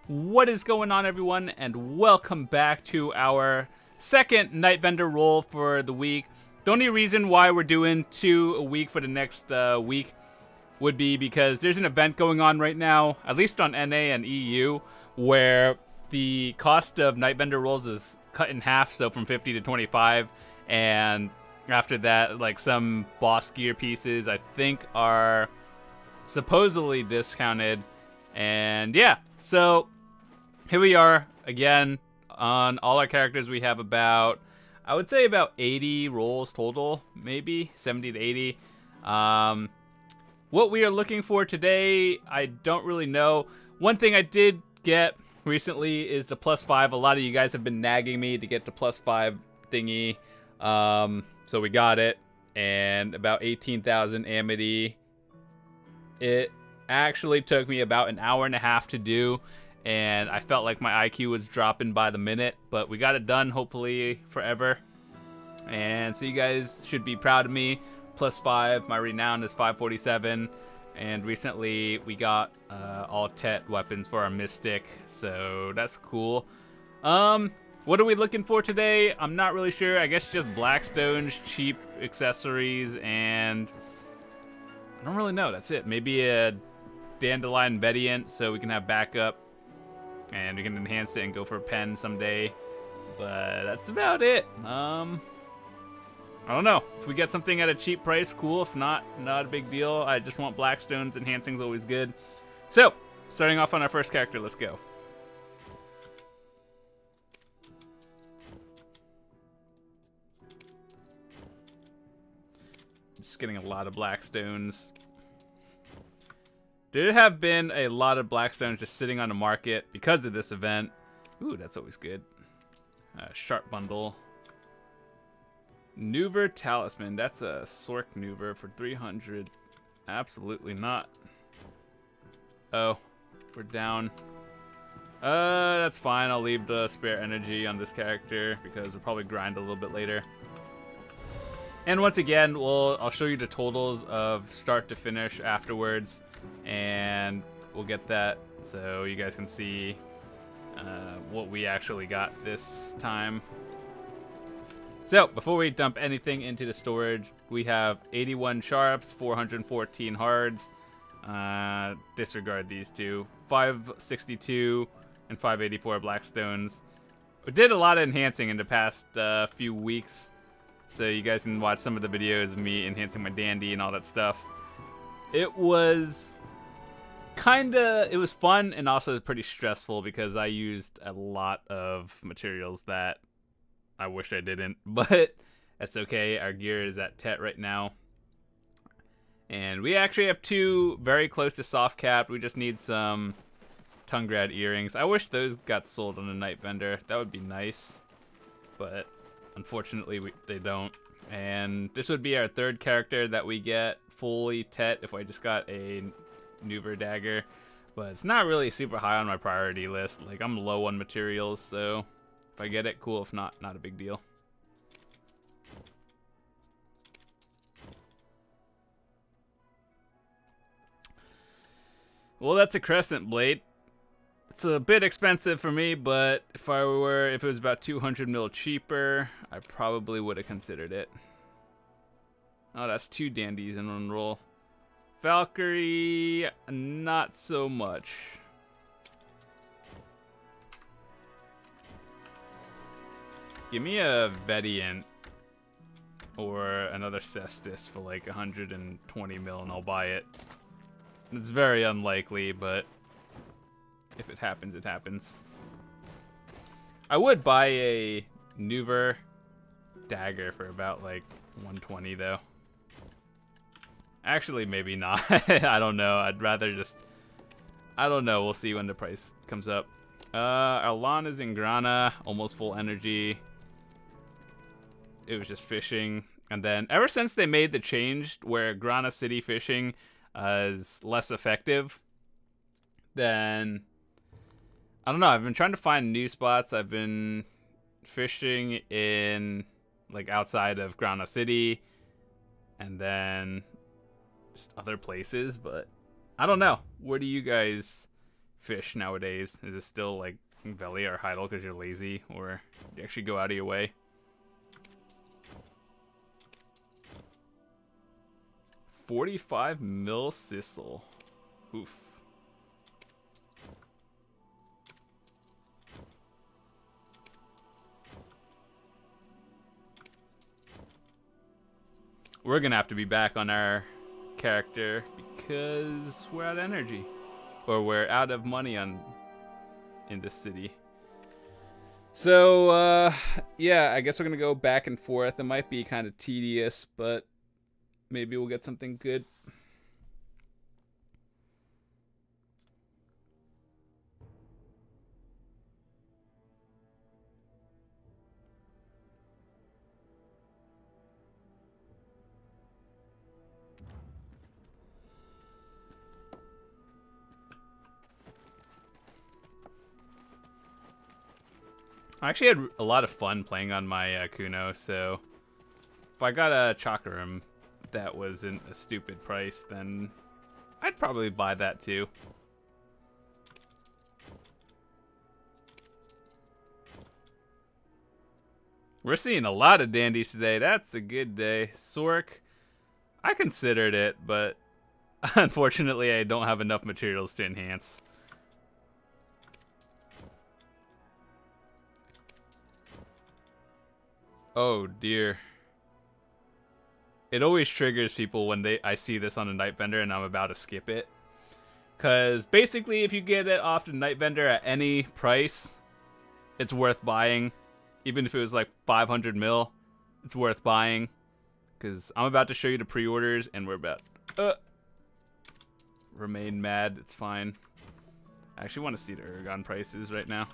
What is going on, everyone, and welcome back to our second Nightbender roll for the week. The only reason why we're doing 2 a week for the next week would be because there's an event going on right now, at least on NA and EU, where the cost of Nightbender rolls is cut in half, so from 50 to 25, and after that, like, some boss gear pieces, I think, are supposedly discounted. And yeah, so here we are again. On all our characters, we have about, I would say, about 80 rolls total, maybe 70 to 80. What we are looking for today, I don't really know. One thing I did get recently is the +5. A lot of you guys have been nagging me to get the +5 thingy, so we got it, and about 18,000 Amity. It actually took me about an hour and a half to do, and I felt like my IQ was dropping by the minute, but we got it done, hopefully forever. And so you guys should be proud of me. +5, my renown is 547, and recently we got all Tet weapons for our Mystic, so that's cool. What are we looking for today? I'm not really sure. I guess just Blackstones, cheap accessories, and I don't really know. That's it. Maybe a Dandelion Bedient so we can have backup and we can enhance it and go for a pen someday. But that's about it. I don't know. If we get something at a cheap price, cool. If not, not a big deal. I just want Blackstones. Enhancing's always good. So, starting off on our first character, let's go. Just getting a lot of Blackstones. There have been a lot of Blackstones just sitting on the market because of this event. Ooh, that's always good. Sharp bundle. Nuver Talisman. That's a Sork Nuver for 300. Absolutely not. Oh, we're down. That's fine. I'll leave the spare energy on this character because we'll probably grind a little bit later. And once again, I'll show you the totals of start to finish afterwards, and we'll get that so you guys can see what we actually got this time. So, before we dump anything into the storage, we have 81 sharps, 414 hards. Disregard these two. 562 and 584 Blackstones. We did a lot of enhancing in the past few weeks, so you guys can watch some of the videos of me enhancing my dandy and all that stuff. It was fun and also pretty stressful because I used a lot of materials that I wish I didn't, but that's okay. Our gear is at Tet right now. And we actually have 2 very close to soft cap. We just need some Tungrad earrings. I wish those got sold on the Nightbender. That would be nice, but unfortunately they don't. And this would be our 3rd character that we get fully Tet if I just got a Nuver dagger, but it's not really super high on my priority list. Like, I'm low on materials, so if I get it, cool. If not, not a big deal. Well, that's a Crescent Blade. It's a bit expensive for me, but if it was about 200 mil cheaper, I probably would have considered it. Oh, that's 2 dandies in one roll. Valkyrie, not so much. Give me a Vedient or another Cestus for like 120 mil and I'll buy it. It's very unlikely, but if it happens, it happens. I would buy a Nuver dagger for about like 120 though. Actually, maybe not. I don't know. I'd rather just, I don't know. We'll see when the price comes up. Our lawn is in Grana, almost full energy. It was just fishing. And then ever since they made the change where Grana City fishing is less effective, then I don't know. I've been trying to find new spots. I've been fishing in like outside of Grana City and then just other places, but I don't know. Where do you guys fish nowadays? Is it still like Veli or Heidel because you're lazy, or do you actually go out of your way? $45 mil Sissel. Oof. We're gonna have to be back on our character because we're out of energy, or we're out of money in this city. So yeah, I guess we're gonna go back and forth. It might be kind of tedious, but maybe we'll get something good. I actually had a lot of fun playing on my Kuno, so if I got a Chakram that wasn't a stupid price, then I'd probably buy that too. We're seeing a lot of dandies today. That's a good day. Sork, I considered it, but unfortunately I don't have enough materials to enhance. Oh dear. It always triggers people when I see this on a night vendor and I'm about to skip it. Cause basically if you get it off the night vendor at any price, it's worth buying. Even if it was like 500 mil, it's worth buying. Cause I'm about to show you the pre-orders and we're about remain mad, it's fine. I actually want to see the Urugon prices right now.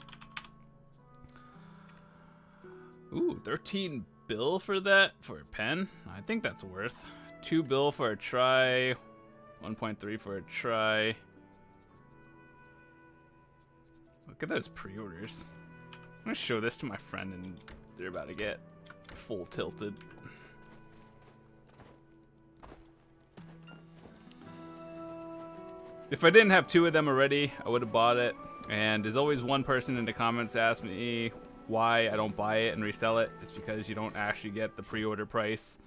Ooh, 13 bill for that, for a pen? I think that's worth. 2 bill for a try, 1.3 for a try. Look at those pre-orders. I'm gonna show this to my friend and they're about to get full tilted. If I didn't have 2 of them already, I would have bought it. And there's always one person in the comments ask me why I don't buy it and resell it. It's because you don't actually get the pre-order price.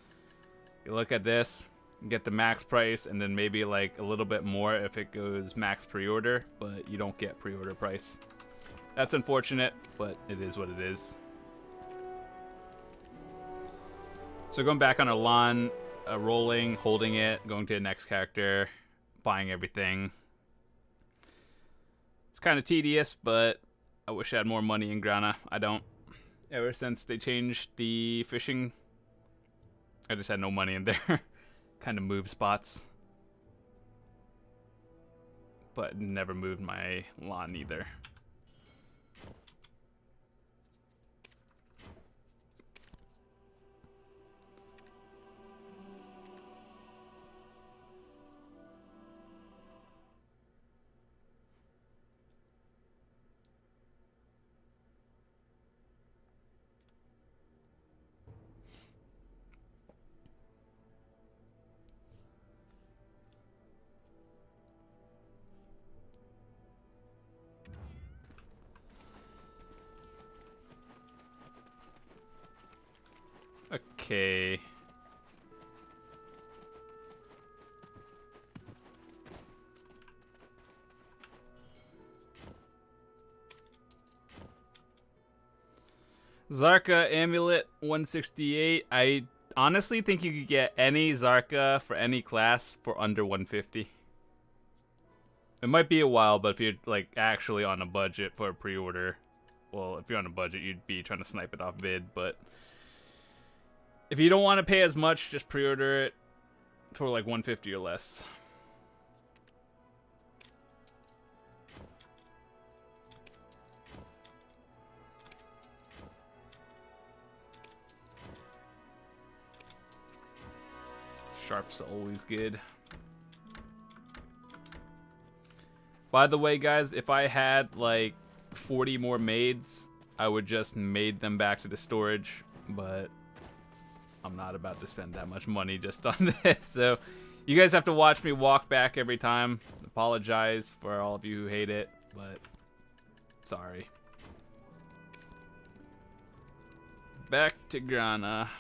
You look at this, you get the max price, and then maybe like a little bit more if it goes max pre-order, but you don't get pre-order price. That's unfortunate, but it is what it is. So going back on our lawn, rolling, holding it, going to the next character, buying everything. It's kind of tedious, but I wish I had more money in Grana. I don't. Ever since they changed the fishing, I just had no money in there. Kind of moved spots. But never moved my lawn either. Okay. Zarka Amulet 168. I honestly think you could get any Zarka for any class for under 150. It might be a while, but if you're like actually on a budget for a pre-order, well, if you're on a budget, you'd be trying to snipe it off bid, but if you don't want to pay as much, just pre-order it for like 150 or less. Sharp's always good. By the way, guys, if I had like 40 more maids, I would just maid them back to the storage, but I'm not about to spend that much money just on this. So you guys have to watch me walk back every time. Apologize for all of you who hate it. but sorry. Back to Grana.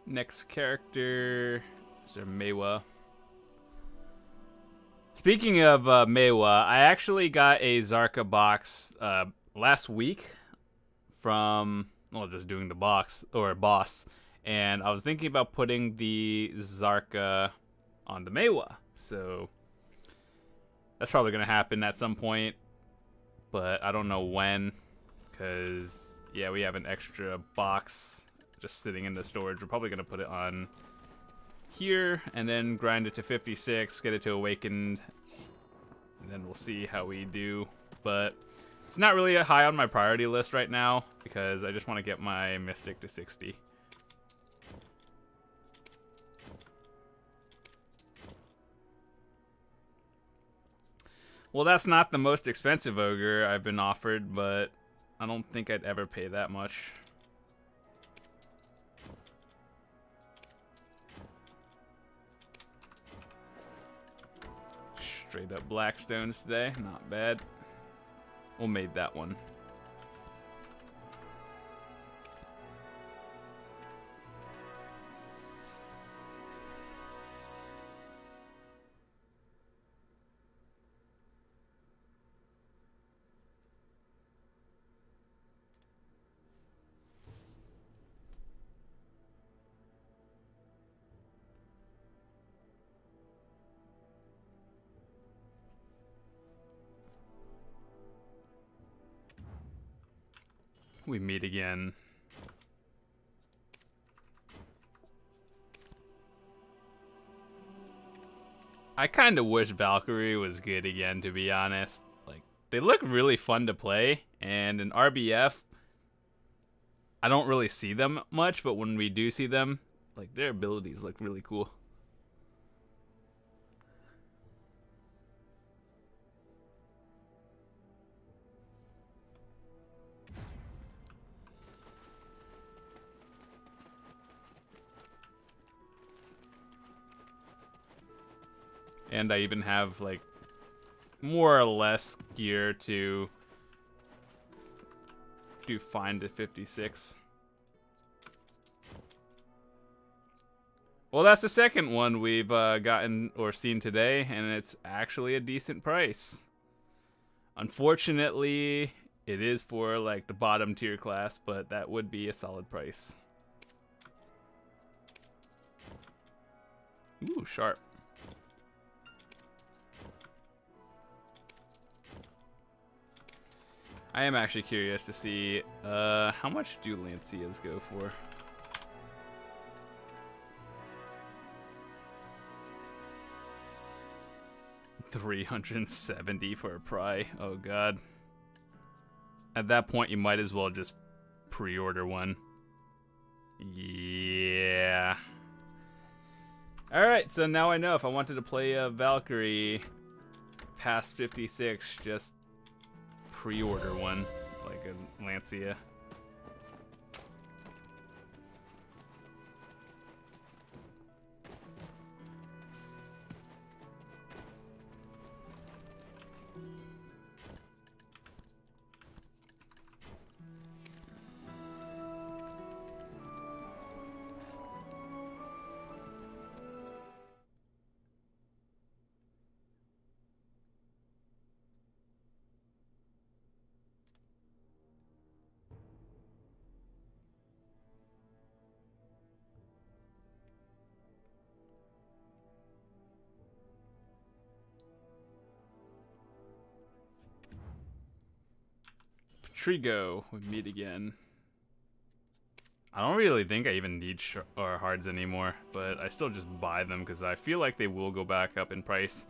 Next character is Mewa. Speaking of Mewa, I actually got a Zarka box last week from, well, just doing the box or boss, and I was thinking about putting the Zarka on the Mewa, so that's probably gonna happen at some point, but I don't know when, because yeah, we have an extra box just sitting in the storage. We're probably gonna put it on here and then grind it to 56, get it to awakened, and then we'll see how we do. But it's not really high on my priority list right now because I just want to get my Mystic to 60. Well, that's not the most expensive ogre I've been offered, but I don't think I'd ever pay that much. Straight up Blackstones today, not bad. We'll made that one. We meet again. I kind of wish Valkyrie was good again, to be honest. Like, they look really fun to play, and in RBF, I don't really see them much, but when we do see them, like, their abilities look really cool. And I even have, like, more or less gear to do fine to 56. Well, that's the second one we've gotten or seen today, and it's actually a decent price. Unfortunately, it is for, like, the bottom tier class, but that would be a solid price. Ooh, sharp. I am actually curious to see how much do Lancias go for. $370 for a pry. Oh god. At that point, you might as well just pre-order one. Yeah. Alright, so now I know if I wanted to play a Valkyrie past 56, just pre-order one, like a Lancia. Trigo, we meet again. I don't really think I even need hards anymore, but I still just buy them because I feel like they will go back up in price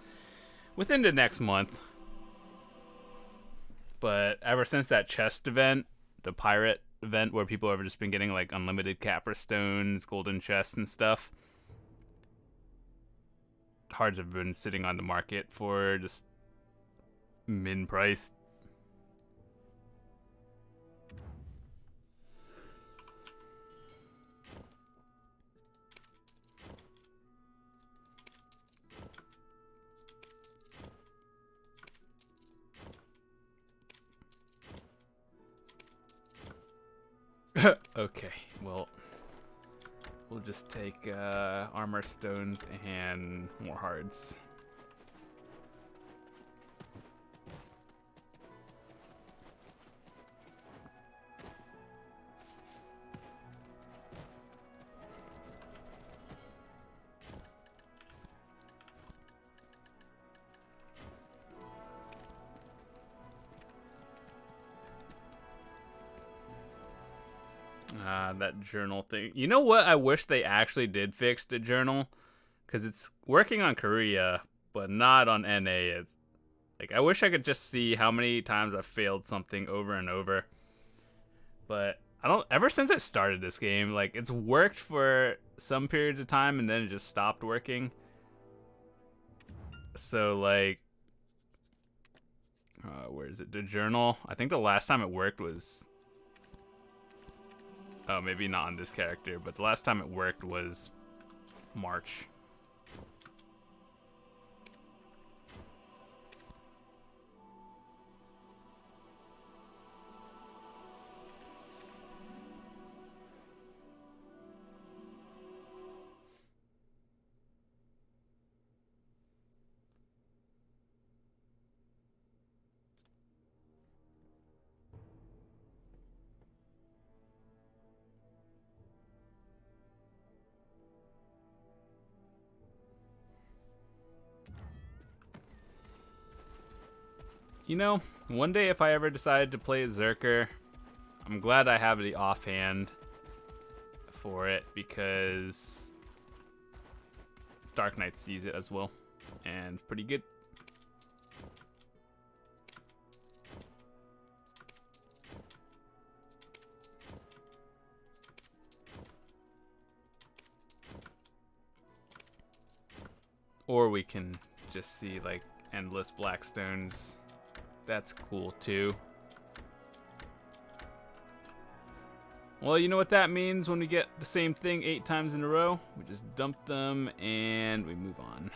within the next month. But ever since that chest event, the pirate event where people have just been getting like unlimited capper stones, golden chests, and stuff, cards have been sitting on the market for just min price. Okay, well, we'll just take armor stones and more hearts. That journal thing. You know what? I wish they actually did fix the journal, because it's working on Korea, but not on NA. Like, I wish I could just see how many times I've failed something over and over. But I don't. Ever since I started this game, like, it's worked for some periods of time, and then it just stopped working. So, like, where is it? The journal. I think the last time it worked was. Oh, maybe not on this character, but the last time it worked was March. You know, one day if I ever decide to play Zerker, I'm glad I have the offhand for it, because Dark Knights use it as well, and it's pretty good. Or we can just see like endless black stones. That's cool too. Well, you know what that means when we get the same thing 8 times in a row? We just dump them and we move on.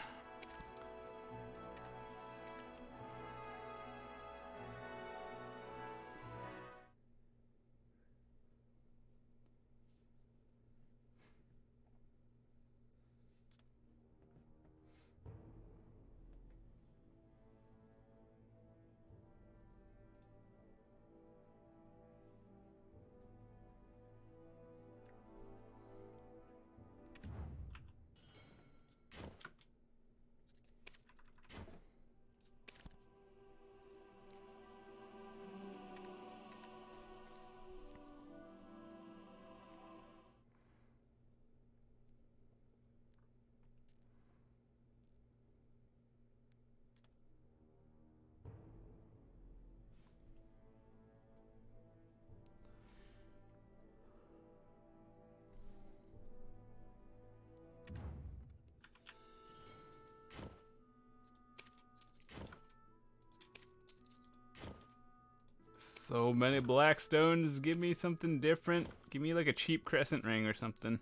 So many black stones. Give me something different. Give me like a cheap crescent ring or something.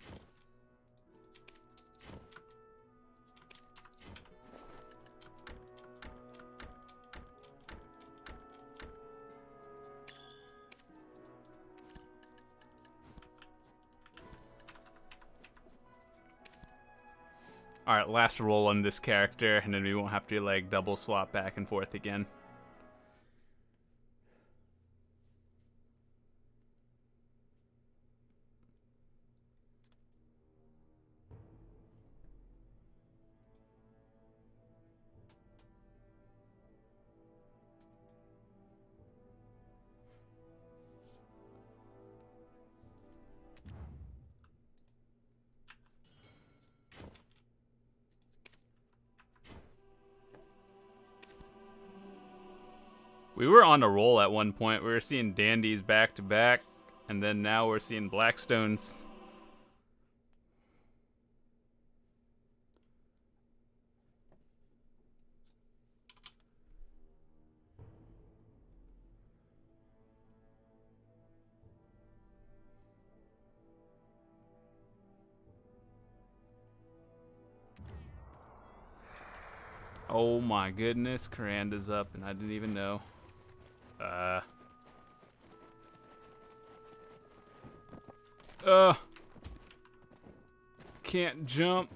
Alright, last roll on this character, and then we won't have to like double swap back and forth again. We were on a roll at one point. We were seeing dandies back to back, and then now we're seeing Blackstones. Oh my goodness, Caranda's up and I didn't even know. Can't jump.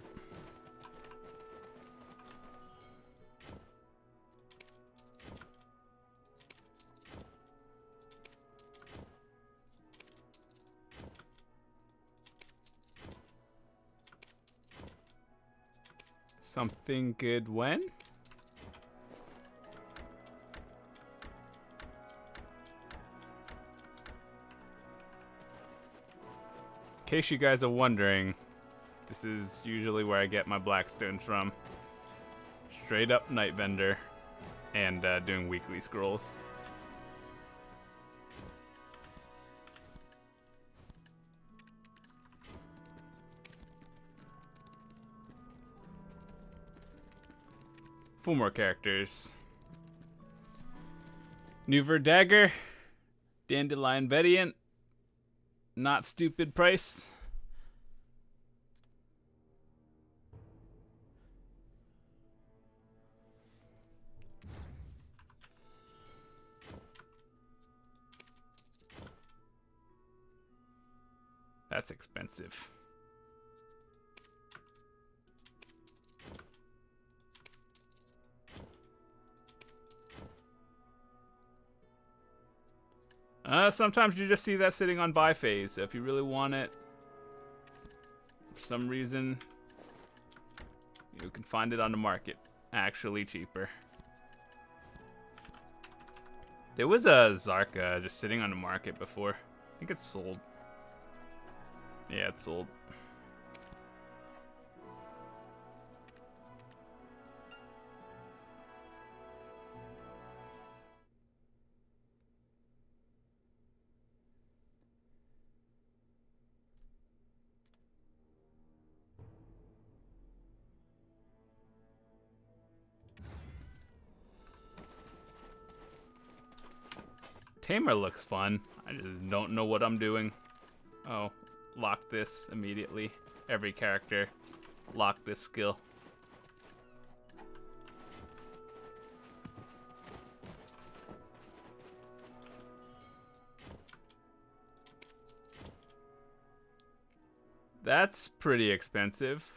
Something good when? In case you guys are wondering, this is usually where I get my Blackstones from. Straight up Night Vendor and doing weekly scrolls. Four more characters. New Verdagger, Dandelion Vediant, Not Stupid Price. That's expensive. Sometimes you just see that sitting on buy phase, so if you really want it, for some reason, you can find it on the market, actually cheaper. There was a Zarka just sitting on the market before. I think it's sold. Yeah, it's sold. Tamer looks fun. I just don't know what I'm doing. Oh, lock this immediately. Every character, lock this skill. That's pretty expensive.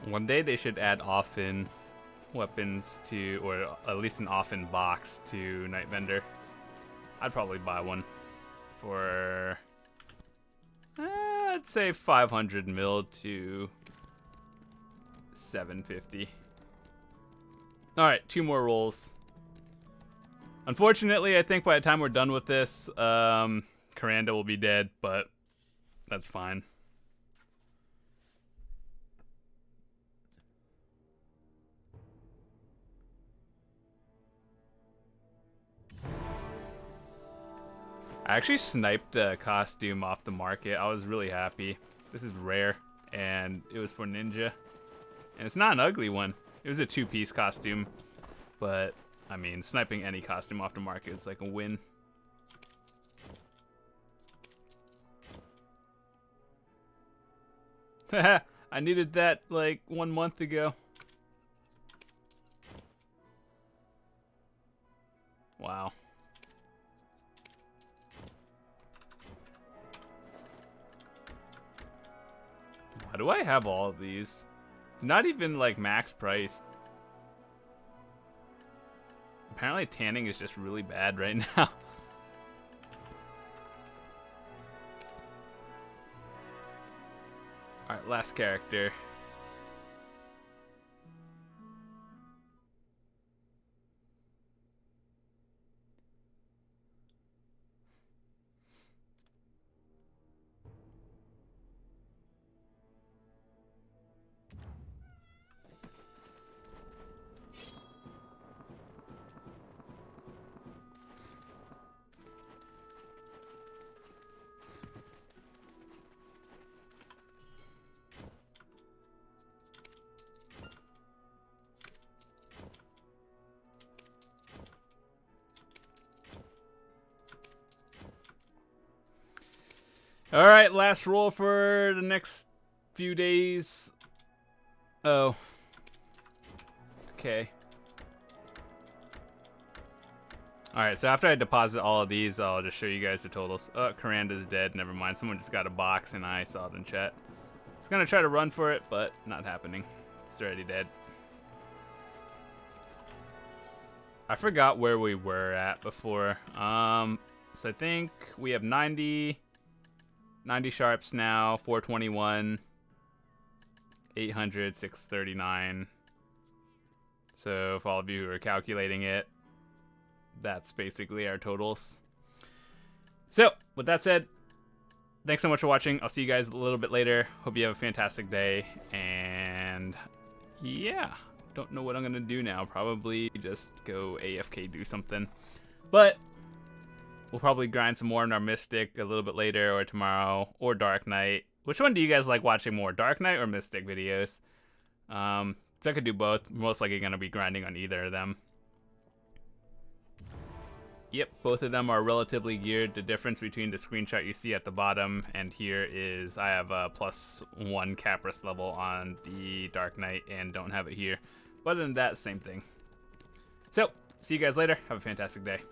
One day they should add often weapons to, or at least an often box to Night Vendor. I'd probably buy one for, I'd say 500 mil to 750. All right, 2 more rolls. Unfortunately, I think by the time we're done with this, Karanda will be dead, but that's fine. I actually sniped a costume off the market. I was really happy. This is rare, and it was for Ninja. And it's not an ugly one. It was a 2-piece costume, but I mean, sniping any costume off the market is like a win. Haha, I needed that like 1 month ago. Wow. Why do I have all of these? Not even like max priced. Apparently tanning is just really bad right now. Alright, last character. All right, last roll for the next few days. Oh. Okay. All right, so after I deposit all of these, I'll just show you guys the totals. Oh, Karanda's dead. Never mind. Someone just got a box, and I saw it in chat. I was gonna try to run for it, but not happening. It's already dead. I forgot where we were at before. So I think we have 90 sharps now, 421, 800, 639. So for all of you who are calculating it, that's basically our totals. So with that said, thanks so much for watching. I'll see you guys a little bit later. Hope you have a fantastic day. And yeah, don't know what I'm gonna do now. Probably just go AFK, do something. But we'll probably grind some more in our Mystic a little bit later, or tomorrow, or Dark Knight. Which one do you guys like watching more, Dark Knight or Mystic videos? So I could do both. Most likely gonna be grinding on either of them. Yep, both of them are relatively geared. The difference between the screenshot you see at the bottom and here is I have a +1 Capris level on the Dark Knight and don't have it here. But other than that, same thing. So, see you guys later. Have a fantastic day.